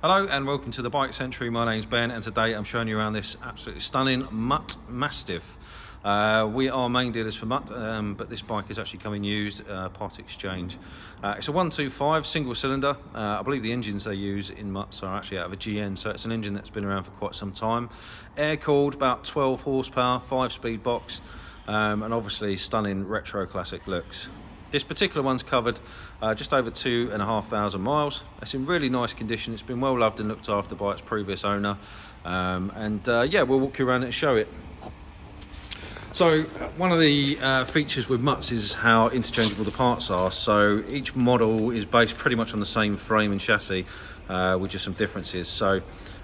Hello and welcome to the Bike Century. My name's Ben and today I'm showing you around this absolutely stunning Mutt Mastiff. We are main dealers for Mutt, but this bike is actually coming used, part exchange. It's a 125 single cylinder. I believe the engines they use in Mutts are actually out of a GN, so it's an engine that's been around for quite some time. Air cooled, about 12 horsepower, 5-speed box, and obviously stunning retro classic looks. This particular one's covered just over 2,500 miles. It's in really nice condition. It's been well loved and looked after by its previous owner. Yeah, we'll walk you around it and show it. So one of the features with Mutts is how interchangeable the parts are. So each model is based pretty much on the same frame and chassis with just some differences. So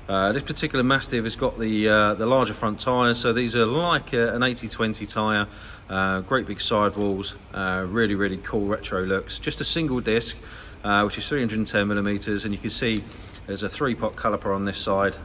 this particular Mastiff has got the larger front tyres, so these are like an 80/20 tyre, great big sidewalls, really cool retro looks. Just a single disc, which is 310mm, and you can see there's a 3-pot caliper on this side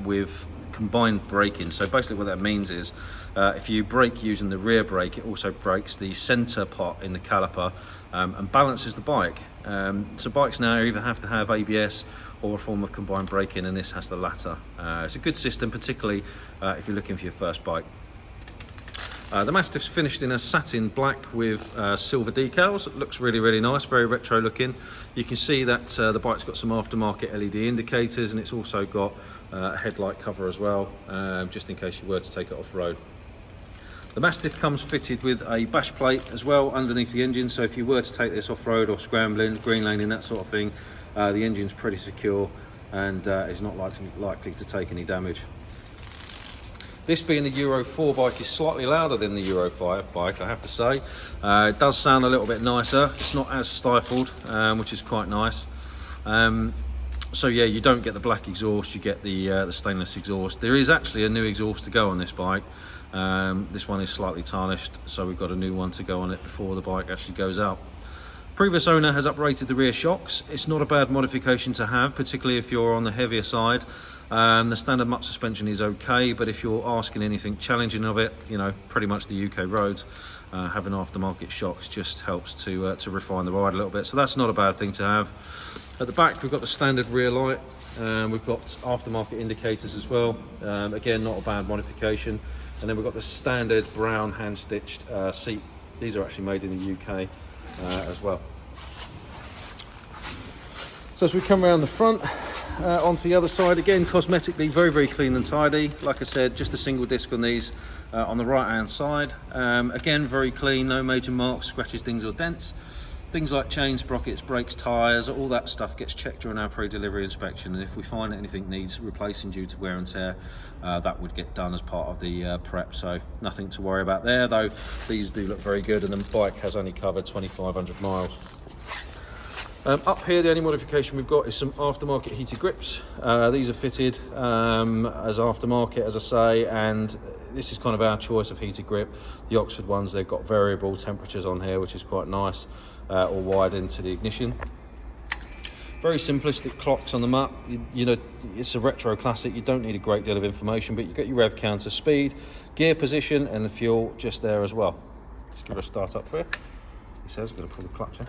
with combined braking. So basically what that means is if you brake using the rear brake, it also brakes the centre pot in the caliper and balances the bike. So bikes now either have to have ABS or a form of combined braking, and this has the latter. It's a good system, particularly if you're looking for your first bike. The Mastiff's finished in a satin black with silver decals. It looks really nice, very retro looking. You can see that the bike's got some aftermarket LED indicators, and it's also got a headlight cover as well, just in case you were to take it off-road. The Mastiff comes fitted with a bash plate as well underneath the engine, so if you were to take this off-road or scrambling, green laning, that sort of thing, the engine's pretty secure and is not likely to take any damage. This being a Euro 4 bike is slightly louder than the Euro 5 bike, I have to say. It does sound a little bit nicer. It's not as stifled, which is quite nice. So yeah, you don't get the black exhaust, you get the stainless exhaust. There is actually a new exhaust to go on this bike. This one is slightly tarnished, so we've got a new one to go on it before the bike actually goes out. Previous owner has uprated the rear shocks. It's not a bad modification to have, particularly if you're on the heavier side. The standard Mutt suspension is okay, but if you're asking anything challenging of it, you know, pretty much the UK roads, having aftermarket shocks just helps to refine the ride a little bit. So that's not a bad thing to have. At the back, we've got the standard rear light. We've got aftermarket indicators as well. Again, not a bad modification. And then we've got the standard brown hand-stitched seat. These are actually made in the UK as well. So as we come around the front, onto the other side, again cosmetically very clean and tidy. Like I said, just a single disc on these on the right hand side. Again, very clean, no major marks, scratches, dings or dents. Things like chain sprockets, brakes, tyres, all that stuff gets checked during our pre-delivery inspection, and if we find anything needs replacing due to wear and tear, that would get done as part of the prep, so nothing to worry about there, though these do look very good, and the bike has only covered 2,500 miles. Up here, the only modification we've got is some aftermarket heated grips. These are fitted as aftermarket, as I say, and this is kind of our choice of heated grip. The Oxford ones, they've got variable temperatures on here, which is quite nice, or wired into the ignition. Very simplistic clocks on the Mutt. You know, it's a retro classic. You don't need a great deal of information, but you get your rev counter, speed, gear position, and the fuel just there as well. Let's give it a start up for you. He says, we're going to pull the clutch in.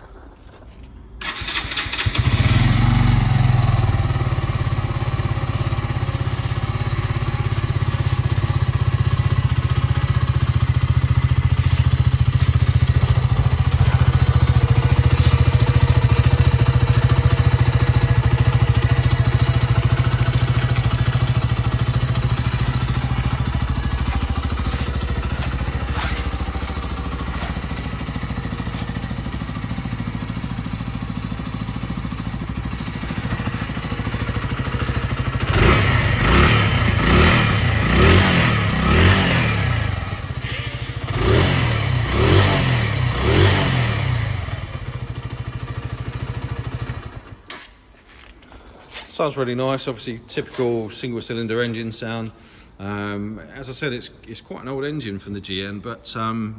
Sounds really nice, obviously typical single cylinder engine sound. As I said, it's quite an old engine from the GN, but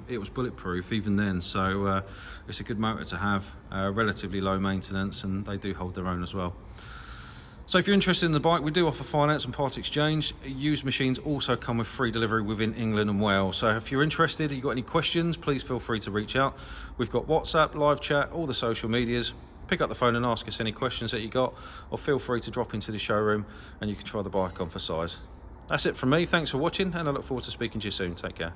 it was bulletproof even then, so it's a good motor to have, relatively low maintenance, and they do hold their own as well. So if you're interested in the bike, we do offer finance and part exchange. Used machines also come with free delivery within England and Wales. So if you're interested, if you've got any questions, please feel free to reach out. We've got WhatsApp, live chat, all the social medias. pick up the phone and ask us any questions that you got, or feel free to drop into the showroom and you can try the bike on for size. That's it from me. Thanks for watching, and I look forward to speaking to you soon. Take care.